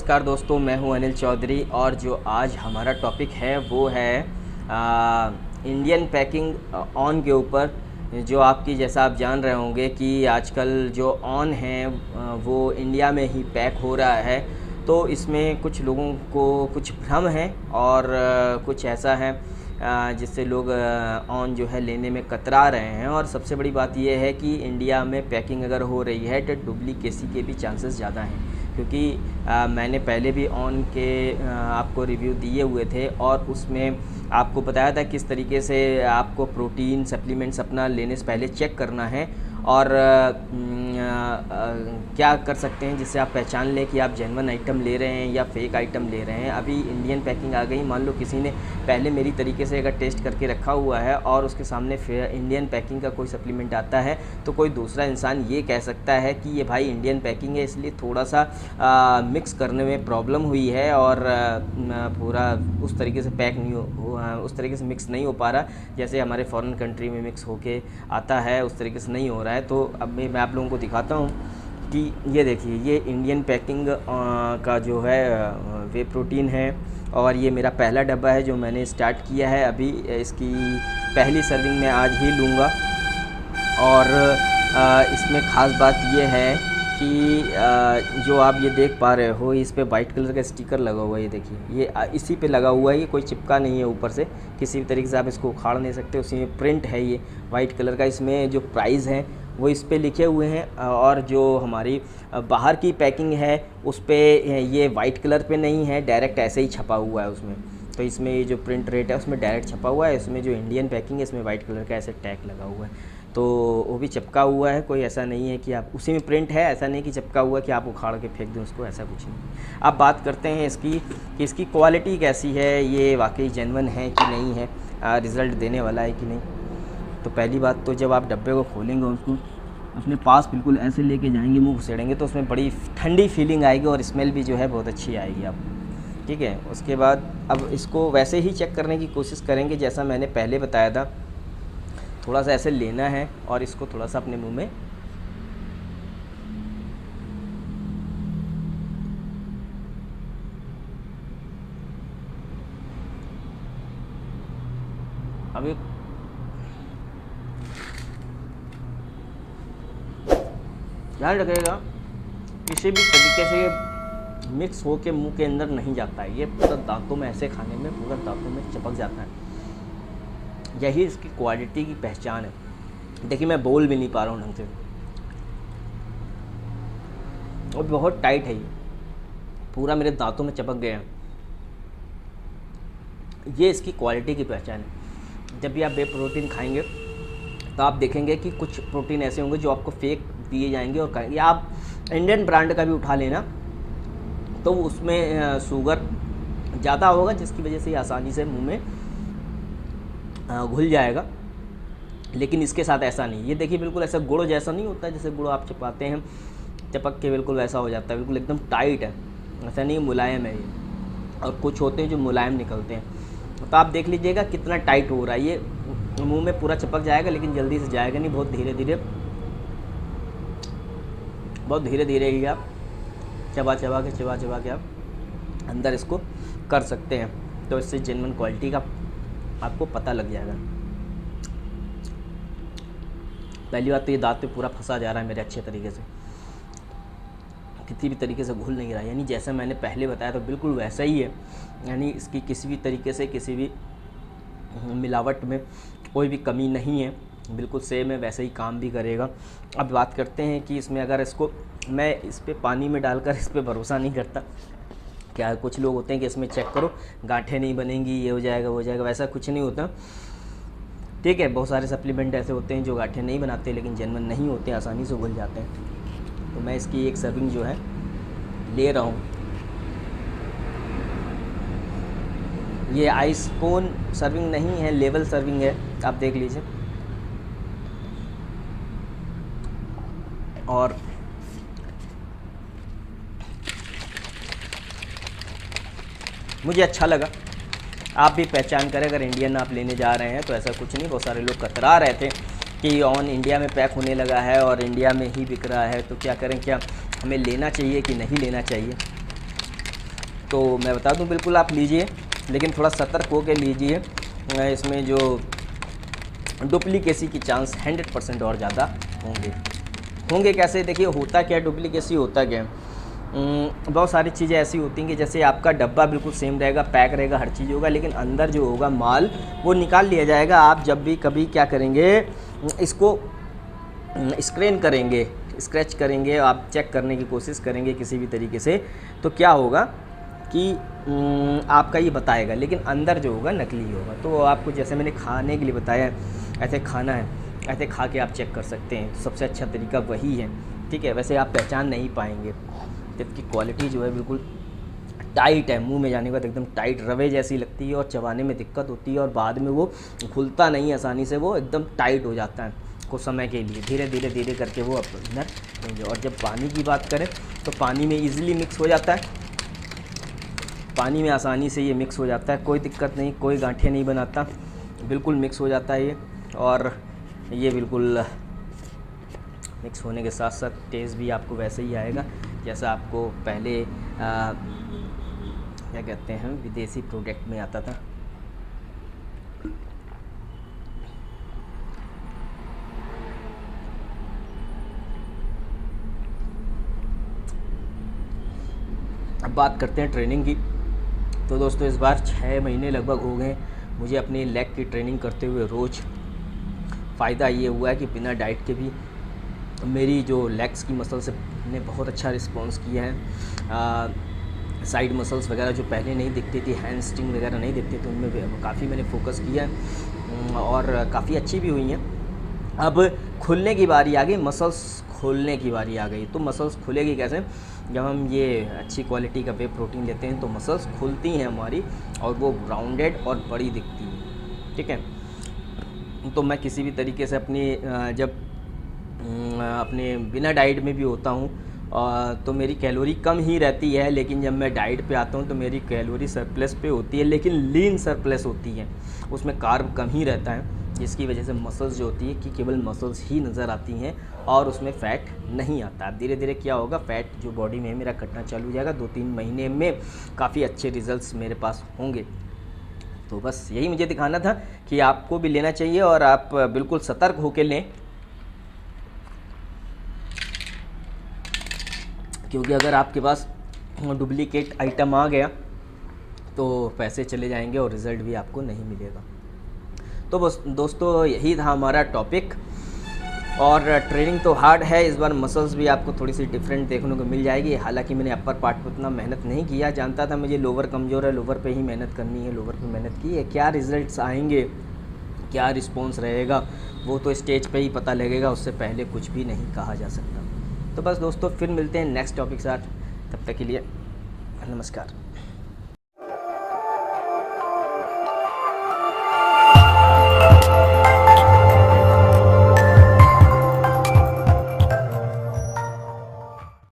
नमस्कार दोस्तों, मैं हूं अनिल चौधरी और जो आज हमारा टॉपिक है वो है इंडियन पैकिंग ऑन के ऊपर। जो आपकी जैसा आप जान रहे होंगे कि आजकल जो ऑन है वो इंडिया में ही पैक हो रहा है। तो इसमें कुछ लोगों को कुछ भ्रम है और कुछ ऐसा है जिससे लोग ऑन जो है लेने में कतरा रहे हैं। और सबसे बड़ी बात यह है कि इंडिया में पैकिंग अगर हो रही है तो डुप्लीकेसी के भी चांसेस ज़्यादा हैं, क्योंकि मैंने पहले भी ऑन के आपको रिव्यू दिए हुए थे और उसमें आपको बताया था किस तरीके से आपको प्रोटीन सप्लीमेंट्स अपना लेने से पहले चेक करना है और क्या कर सकते हैं जिससे आप पहचान लें कि आप जेन्युइन आइटम ले रहे हैं या फेक आइटम ले रहे हैं। अभी इंडियन पैकिंग आ गई, मान लो किसी ने पहले मेरी तरीके से अगर टेस्ट करके रखा हुआ है और उसके सामने इंडियन पैकिंग का कोई सप्लीमेंट आता है तो कोई दूसरा इंसान ये कह सकता है कि ये भाई इंडियन पैकिंग है, इसलिए थोड़ा सा मिक्स करने में प्रॉब्लम हुई है और पूरा उस तरीके से पैक नहीं उस तरीके से मिक्स नहीं हो पा रहा जैसे हमारे फॉरेन कंट्री में मिक्स होके आता है, उस तरीके से नहीं हो रहा है। तो अब मैं आप लोगों को दिखाता हूँ कि ये देखिए, ये इंडियन पैकिंग का जो है वे प्रोटीन है और ये मेरा पहला डब्बा है जो मैंने स्टार्ट किया है। अभी इसकी पहली सर्विंग मैं आज ही लूँगा और इसमें ख़ास बात ये है कि जो आप ये देख पा रहे हो इस पे वाइट कलर का स्टिकर लगा हुआ है। ये देखिए, ये इसी पे लगा हुआ है, ये कोई चिपका नहीं है ऊपर से, किसी भी तरीके से आप इसको उखाड़ नहीं सकते। उसी में प्रिंट है ये वाइट कलर का। इसमें जो प्राइस है वो इस पे लिखे हुए हैं और जो हमारी बाहर की पैकिंग है उस पे ये वाइट कलर पे नहीं है, डायरेक्ट ऐसे ही छपा हुआ है उसमें। तो इसमें ये जो प्रिंट रेट है उसमें डायरेक्ट छपा हुआ है। इसमें जो इंडियन पैकिंग है इसमें वाइट कलर का ऐसे टैग लगा हुआ है, तो वो भी चिपका हुआ है। कोई ऐसा नहीं है कि आप उसी में प्रिंट है, ऐसा नहीं कि चिपका हुआ कि आप उखाड़ के फेंक दें उसको, ऐसा कुछ नहीं। अब बात करते हैं इसकी कि इसकी क्वालिटी कैसी है, ये वाकई जेन्युइन है कि नहीं है, रिज़ल्ट देने वाला है कि नहीं। तो पहली बात तो जब आप डब्बे को खोलेंगे उसको अपने पास बिल्कुल ऐसे लेके जाएंगे, मुंह घुसेड़ेंगे तो उसमें बड़ी ठंडी फीलिंग आएगी और स्मेल भी जो है बहुत अच्छी आएगी आपको, ठीक है। उसके बाद अब इसको वैसे ही चेक करने की कोशिश करेंगे जैसा मैंने पहले बताया था। थोड़ा सा ऐसे लेना है और इसको थोड़ा सा अपने मुंह में अभी ध्यान रखिएगा किसी भी तरीके से मिक्स हो के मुँह के अंदर नहीं जाता है, ये पूरा दांतों में ऐसे खाने में पूरा दांतों में चिपक जाता है। यही इसकी क्वालिटी की पहचान है। देखिए, मैं बोल भी नहीं पा रहा हूँ ढंग से और बहुत टाइट है, ये पूरा मेरे दांतों में चिपक गया। ये इसकी क्वालिटी की पहचान है। जब भी आप बे प्रोटीन खाएंगे तो आप देखेंगे कि कुछ प्रोटीन ऐसे होंगे जो आपको फेक दिए जाएंगे और कहेंगे। आप इंडियन ब्रांड का भी उठा लेना तो उसमें शुगर ज़्यादा होगा जिसकी वजह से आसानी से मुंह में घुल जाएगा, लेकिन इसके साथ ऐसा नहीं। ये देखिए, बिल्कुल ऐसा गुड़ जैसा नहीं होता, जैसे गुड़ आप चपाते हैं चपक के बिल्कुल वैसा हो जाता है, बिल्कुल एकदम टाइट है, ऐसा नहीं, मुलायम है ये। और कुछ होते हैं जो मुलायम निकलते हैं, तो आप देख लीजिएगा कितना टाइट हो रहा है। ये मुंह में पूरा चिपक जाएगा लेकिन जल्दी से जाएगा नहीं, बहुत धीरे धीरे ही आप चबा चबा के आप अंदर इसको कर सकते हैं। तो इससे जेन्युइन क्वालिटी का आपको पता लग जाएगा। पहली बात तो ये दांत पे पूरा फंसा जा रहा है मेरे अच्छे तरीके से, किसी भी तरीके से घुल नहीं रहा है, यानी जैसा मैंने पहले बताया तो बिल्कुल वैसा ही है। यानी इसकी किसी भी तरीके से किसी भी मिलावट में कोई भी कमी नहीं है, बिल्कुल सेम है, वैसे ही काम भी करेगा। अब बात करते हैं कि इसमें अगर इसको मैं इस पर पानी में डालकर इस पर भरोसा नहीं करता। क्या कुछ लोग होते हैं कि इसमें चेक करो गांठें नहीं बनेंगी, ये हो जाएगा वो हो जाएगा, वैसा कुछ नहीं होता, ठीक है। बहुत सारे सप्लीमेंट ऐसे होते हैं जो गांठें नहीं बनाते लेकिन जेन्युइन नहीं होते, आसानी से घुल जाते हैं। तो मैं इसकी एक सर्विंग जो है ले रहा हूँ। ये आइस स्पून सर्विंग नहीं है, लेवल सर्विंग है, आप देख लीजिए। और मुझे अच्छा लगा, आप भी पहचान करें। अगर इंडियन आप लेने जा रहे हैं तो ऐसा कुछ नहीं। बहुत सारे लोग कतरा रहे थे कि ऑन इंडिया में पैक होने लगा है और इंडिया में ही बिक रहा है, तो क्या करें, क्या हमें लेना चाहिए कि नहीं लेना चाहिए। तो मैं बता दूं बिल्कुल आप लीजिए, लेकिन थोड़ा सतर्क होकर लीजिए। इसमें जो डुप्लीकेसी की चांस 100% और ज़्यादा होंगे। कैसे? देखिए होता क्या है, डुप्लीकेसी होता क्या है, बहुत सारी चीज़ें ऐसी होती हैं कि जैसे आपका डब्बा बिल्कुल सेम रहेगा, पैक रहेगा, हर चीज़ होगा, लेकिन अंदर जो होगा माल वो निकाल लिया जाएगा। आप जब भी कभी क्या करेंगे, इसको स्क्रैन करेंगे, स्क्रैच करेंगे, आप चेक करने की कोशिश करेंगे किसी भी तरीके से, तो क्या होगा कि आपका ये बताएगा, लेकिन अंदर जो होगा नकली होगा। तो आपको जैसे मैंने खाने के लिए बताया, ऐसे खाना है, ऐसे खा के आप चेक कर सकते हैं। तो सबसे अच्छा तरीका वही है, ठीक है। वैसे आप पहचान नहीं पाएंगे, जबकि क्वालिटी जो है बिल्कुल टाइट है, मुंह में जाने के बाद एकदम टाइट रवे जैसी लगती है और चबाने में दिक्कत होती है, और बाद में वो खुलता नहीं आसानी से, वो एकदम टाइट हो जाता है कुछ समय के लिए, धीरे करके वो अंदर रहेंगे। और जब पानी की बात करें तो पानी में ईज़िली मिक्स हो जाता है, पानी में आसानी से ये मिक्स हो जाता है, कोई दिक्कत नहीं, कोई गांठें नहीं बनाता, बिल्कुल मिक्स हो जाता है ये। और ये बिल्कुल मिक्स होने के साथ साथ टेस्ट भी आपको वैसे ही आएगा जैसा आपको पहले क्या कहते हैं, विदेशी प्रोडक्ट में आता था। अब बात करते हैं ट्रेनिंग की। तो दोस्तों इस बार 6 महीने लगभग हो गए मुझे अपनी लेग की ट्रेनिंग करते हुए। रोज़ फ़ायदा ये हुआ है कि बिना डाइट के भी मेरी जो लेग्स की मसल्स ने बहुत अच्छा रिस्पॉन्स किया है। साइड मसल्स वगैरह जो पहले नहीं दिखती थी, हैमस्ट्रिंग वगैरह नहीं दिखती थी, उनमें काफ़ी मैंने फोकस किया है और काफ़ी अच्छी भी हुई हैं। अब खुलने की बारी आ गई, मसल्स खोलने की बारी आ गई। तो मसल्स खुलेगी कैसे? जब हम ये अच्छी क्वालिटी का वे प्रोटीन लेते हैं तो मसल्स खुलती हैं हमारी, और वो राउंडेड और बड़ी दिखती हैं, ठीक है। तो मैं किसी भी तरीके से अपनी जब अपने बिना डाइट में भी होता हूँ तो मेरी कैलोरी कम ही रहती है, लेकिन जब मैं डाइट पे आता हूँ तो मेरी कैलोरी सरप्लस पे होती है, लेकिन लीन सरप्लस होती है, उसमें कार्ब कम ही रहता है, जिसकी वजह से मसल्स जो होती है कि केवल मसल्स ही नज़र आती हैं और उसमें फ़ैट नहीं आता। अब धीरे धीरे क्या होगा, फ़ैट जो बॉडी में है मेरा कटना चालू हो जाएगा। 2-3 महीने में काफ़ी अच्छे रिजल्ट्स मेरे पास होंगे। तो बस यही मुझे दिखाना था कि आपको भी लेना चाहिए और आप बिल्कुल सतर्क होकर लें, क्योंकि अगर आपके पास डुप्लीकेट आइटम आ गया तो पैसे चले जाएंगे और रिज़ल्ट भी आपको नहीं मिलेगा। तो बस दोस्तों यही था हमारा टॉपिक। और ट्रेनिंग तो हार्ड है, इस बार मसल्स भी आपको थोड़ी सी डिफरेंट देखने को मिल जाएगी। हालांकि मैंने अपर पार्ट पर उतना मेहनत नहीं किया, जानता था मुझे लोअर कमज़ोर है, लोअर पे ही मेहनत करनी है, लोअर पे मेहनत की है। क्या रिज़ल्ट्स आएंगे, क्या रिस्पॉन्स रहेगा, वो तो स्टेज पे ही पता लगेगा, उससे पहले कुछ भी नहीं कहा जा सकता। तो बस दोस्तों फिर मिलते हैं नेक्स्ट टॉपिक के साथ, तब तक के लिए नमस्कार।